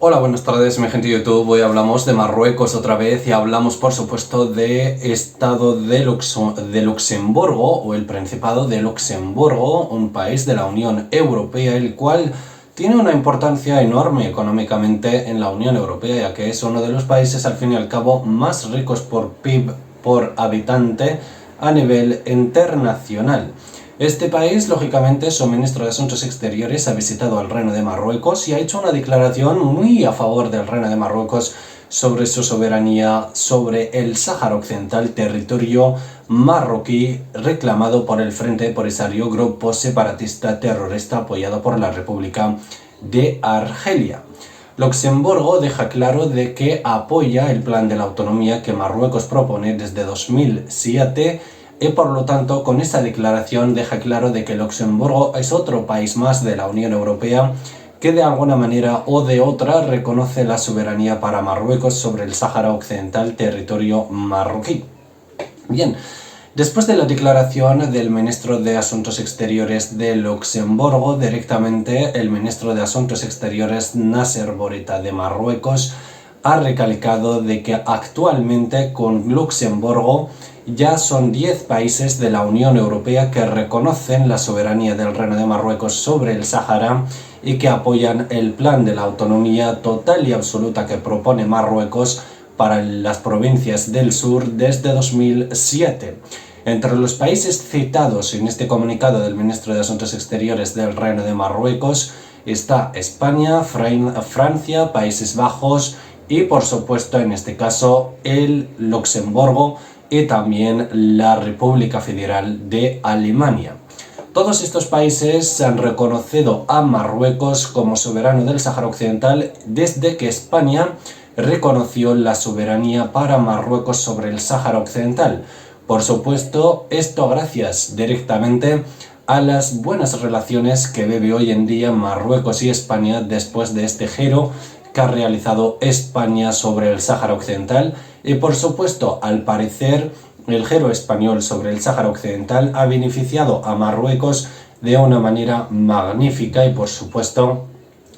Hola, buenas tardes, mi gente de YouTube. Hoy hablamos de Marruecos otra vez y hablamos, por supuesto, de Estado de Luxemburgo o el Principado de Luxemburgo, un país de la Unión Europea, el cual tiene una importancia enorme económicamente en la Unión Europea, ya que es uno de los países, al fin y al cabo, más ricos por PIB por habitante a nivel internacional. Este país, lógicamente, su ministro de Asuntos Exteriores ha visitado al Reino de Marruecos y ha hecho una declaración muy a favor del Reino de Marruecos sobre su soberanía sobre el Sáhara Occidental, territorio marroquí reclamado por el Frente Polisario, grupo separatista terrorista apoyado por la República de Argelia. Luxemburgo deja claro de que apoya el plan de la autonomía que Marruecos propone desde 2007 y por lo tanto con esa declaración deja claro de que Luxemburgo es otro país más de la Unión Europea que de alguna manera o de otra reconoce la soberanía para Marruecos sobre el Sáhara Occidental, territorio marroquí. Bien, después de la declaración del ministro de Asuntos Exteriores de Luxemburgo, directamente el ministro de Asuntos Exteriores Nasser Bourita de Marruecos ha recalcado de que actualmente con Luxemburgo ya son 10 países de la Unión Europea que reconocen la soberanía del Reino de Marruecos sobre el Sáhara y que apoyan el plan de la autonomía total y absoluta que propone Marruecos para las provincias del sur desde 2007. Entre los países citados en este comunicado del ministro de Asuntos Exteriores del Reino de Marruecos está España, Francia, Países Bajos y, por supuesto, en este caso, el Luxemburgo y también la República Federal de Alemania. Todos estos países han reconocido a Marruecos como soberano del Sáhara Occidental desde que España reconoció la soberanía para Marruecos sobre el Sáhara Occidental. Por supuesto, esto gracias directamente a las buenas relaciones que vive hoy en día Marruecos y España después de este giro que ha realizado España sobre el Sáhara Occidental y, por supuesto, al parecer el giro español sobre el Sáhara Occidental ha beneficiado a Marruecos de una manera magnífica y, por supuesto,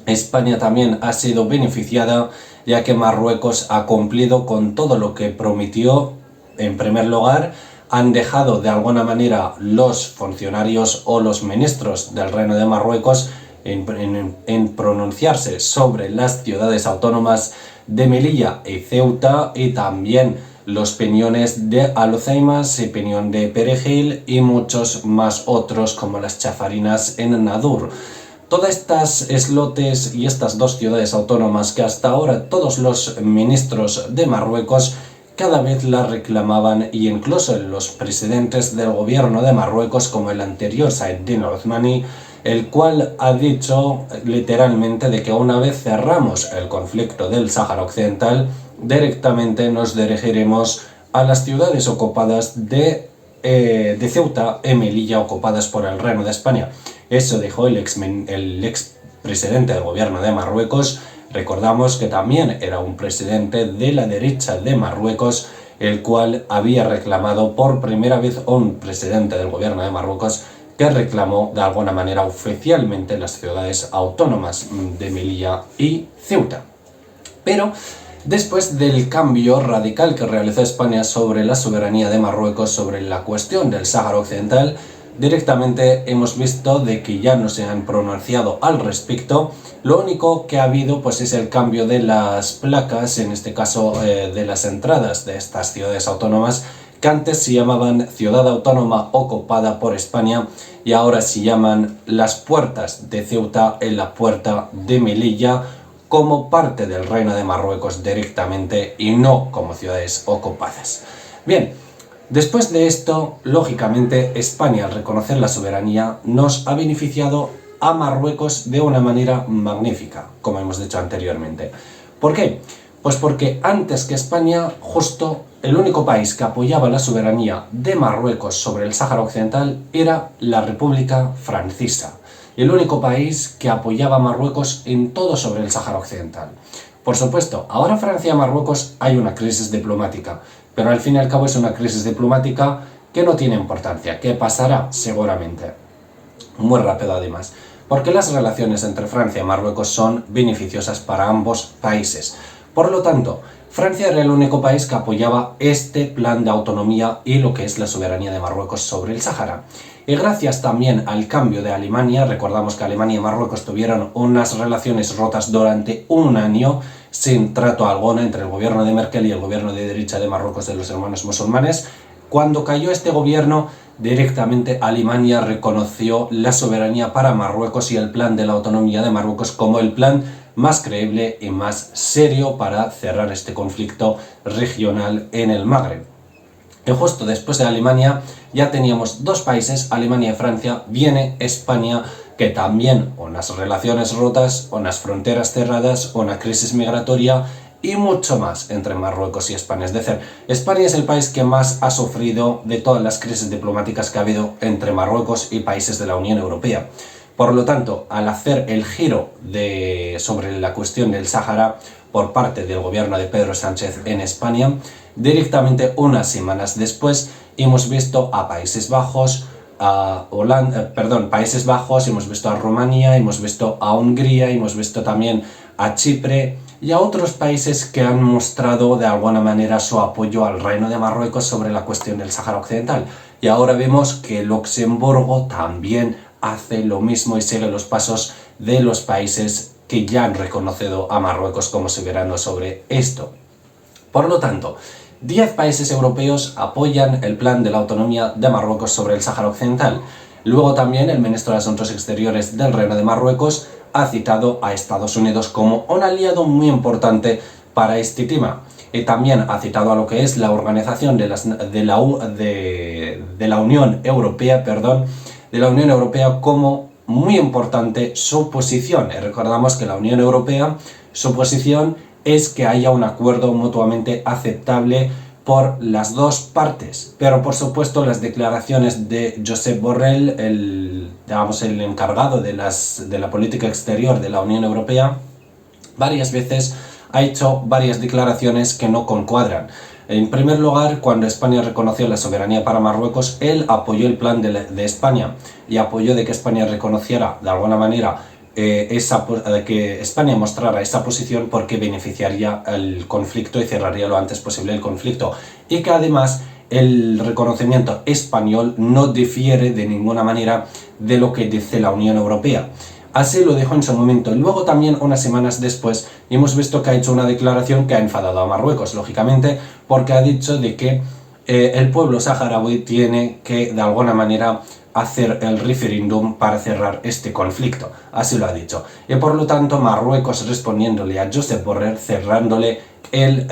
España también ha sido beneficiada ya que Marruecos ha cumplido con todo lo que prometió. En primer lugar, han dejado de alguna manera los funcionarios o los ministros del Reino de Marruecos en pronunciarse sobre las ciudades autónomas de Melilla y Ceuta y también los peñones de Alhucemas y Peñón de Perejil y muchos más otros como las Chafarinas en Nador. Todas estas islotes y estas dos ciudades autónomas que hasta ahora todos los ministros de Marruecos cada vez la reclamaban y incluso los presidentes del gobierno de Marruecos como el anterior Saeddine Othmani, el cual ha dicho literalmente de que una vez cerramos el conflicto del Sáhara Occidental, directamente nos dirigiremos a las ciudades ocupadas de Ceuta y Melilla, ocupadas por el Reino de España. Eso dijo el ex presidente del gobierno de Marruecos. Recordamos que también era un presidente de la derecha de Marruecos, el cual había reclamado por primera vez un presidente del gobierno de Marruecos que reclamó de alguna manera oficialmente las ciudades autónomas de Melilla y Ceuta. Pero después del cambio radical que realizó España sobre la soberanía de Marruecos sobre la cuestión del Sáhara Occidental, directamente hemos visto de que ya no se han pronunciado al respecto. Lo único que ha habido pues es el cambio de las placas, en este caso de las entradas de estas ciudades autónomas, que antes se llamaban Ciudad Autónoma Ocupada por España y ahora se llaman las puertas de Ceuta en la puerta de Melilla, como parte del Reino de Marruecos directamente y no como ciudades ocupadas. Bien, después de esto, lógicamente, España, al reconocer la soberanía, nos ha beneficiado a Marruecos de una manera magnífica, como hemos dicho anteriormente. ¿Por qué? Pues porque antes que España, justo el único país que apoyaba la soberanía de Marruecos sobre el Sáhara Occidental era la República Francesa. El único país que apoyaba a Marruecos en todo sobre el Sáhara Occidental. Por supuesto, ahora Francia y Marruecos hay una crisis diplomática, pero al fin y al cabo es una crisis diplomática que no tiene importancia, que pasará seguramente, muy rápido además. porque las relaciones entre Francia y Marruecos son beneficiosas para ambos países. Por lo tanto, Francia era el único país que apoyaba este plan de autonomía y lo que es la soberanía de Marruecos sobre el Sáhara. Y gracias también al cambio de Alemania, recordamos que Alemania y Marruecos tuvieron unas relaciones rotas durante un año, sin trato alguno entre el gobierno de Merkel y el gobierno de derecha de Marruecos de los hermanos musulmanes. Cuando cayó este gobierno, directamente Alemania reconoció la soberanía para Marruecos y el plan de la autonomía de Marruecos como el plan más creíble y más serio para cerrar este conflicto regional en el Magreb. Y justo después de Alemania ya teníamos dos países, Alemania y Francia, viene España, que también unas relaciones rotas, unas fronteras cerradas, una crisis migratoria y mucho más entre Marruecos y España. Es decir, España es el país que más ha sufrido de todas las crisis diplomáticas que ha habido entre Marruecos y países de la Unión Europea. Por lo tanto, al hacer el giro sobre la cuestión del Sáhara por parte del gobierno de Pedro Sánchez en España, directamente unas semanas después hemos visto a Países Bajos, Países Bajos, hemos visto a Rumanía, hemos visto a Hungría, hemos visto también a Chipre y a otros países que han mostrado de alguna manera su apoyo al Reino de Marruecos sobre la cuestión del Sáhara Occidental. Y ahora vemos que Luxemburgo también hace lo mismo y sigue los pasos de los países que ya han reconocido a Marruecos como soberano sobre esto. Por lo tanto, 10 países europeos apoyan el plan de la autonomía de Marruecos sobre el Sáhara Occidental. Luego también el ministro de Asuntos Exteriores del Reino de Marruecos ha citado a Estados Unidos como un aliado muy importante para este tema. Y también ha citado a lo que es la organización de la Unión Europea, como muy importante su posición. Y recordamos que la Unión Europea, su posición es que haya un acuerdo mutuamente aceptable por las dos partes. Pero por supuesto las declaraciones de Josep Borrell, el encargado de la política exterior de la Unión Europea, varias veces ha hecho varias declaraciones que no concuadran. En primer lugar, cuando España reconoció la soberanía para Marruecos, él apoyó el plan de España y apoyó de que España reconociera de alguna manera que España mostrara esa posición porque beneficiaría el conflicto y cerraría lo antes posible el conflicto, y que además el reconocimiento español no difiere de ninguna manera de lo que dice la Unión Europea. Así lo dijo en su momento. Y luego también, unas semanas después, hemos visto que ha hecho una declaración que ha enfadado a Marruecos, lógicamente, porque ha dicho de que el pueblo saharaui tiene que, de alguna manera, hacer el referéndum para cerrar este conflicto. Así lo ha dicho. Y por lo tanto, Marruecos respondiéndole a Josep Borrell, cerrándole el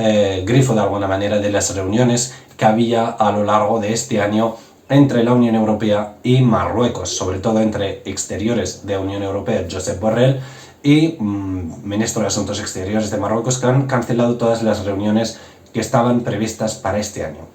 grifo, de alguna manera, de las reuniones que había a lo largo de este año entre la Unión Europea y Marruecos, sobre todo entre exteriores de Unión Europea, Josep Borrell, y ministro de Asuntos Exteriores de Marruecos, que han cancelado todas las reuniones que estaban previstas para este año.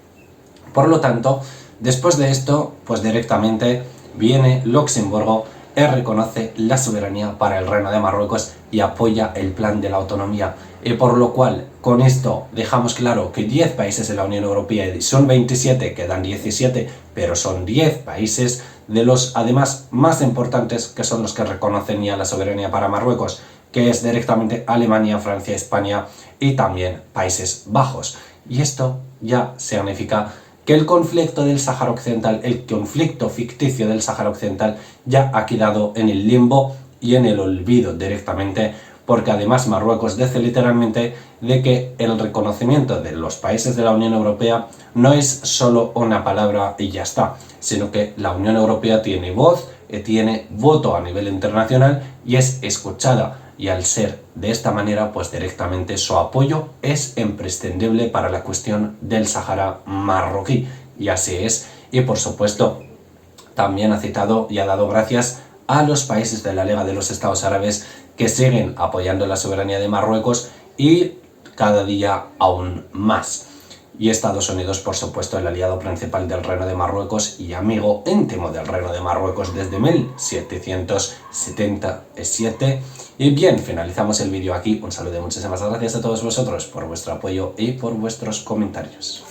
Por lo tanto, después de esto, pues directamente viene Luxemburgo y reconoce la soberanía para el Reino de Marruecos y apoya el plan de la autonomía. Y por lo cual, con esto dejamos claro que 10 países de la Unión Europea, y son 27, quedan 17, pero son 10 países de los, además, más importantes, que son los que reconocen ya la soberanía para Marruecos, que es directamente Alemania, Francia, España y también Países Bajos. Y esto ya significa que el conflicto del Sáhara Occidental, el conflicto ficticio del Sáhara Occidental, ya ha quedado en el limbo y en el olvido directamente, porque además Marruecos dice literalmente de que el reconocimiento de los países de la Unión Europea no es solo una palabra y ya está, sino que la Unión Europea tiene voz, tiene voto a nivel internacional y es escuchada. Y al ser de esta manera, pues directamente su apoyo es imprescindible para la cuestión del Sáhara marroquí. Y así es. Y por supuesto, también ha citado y ha dado gracias a los países de la Liga de los Estados Árabes que siguen apoyando la soberanía de Marruecos y cada día aún más. Y Estados Unidos, por supuesto, el aliado principal del Reino de Marruecos y amigo íntimo del Reino de Marruecos desde 1777. Y bien, finalizamos el vídeo aquí. Un saludo y muchísimas gracias a todos vosotros por vuestro apoyo y por vuestros comentarios.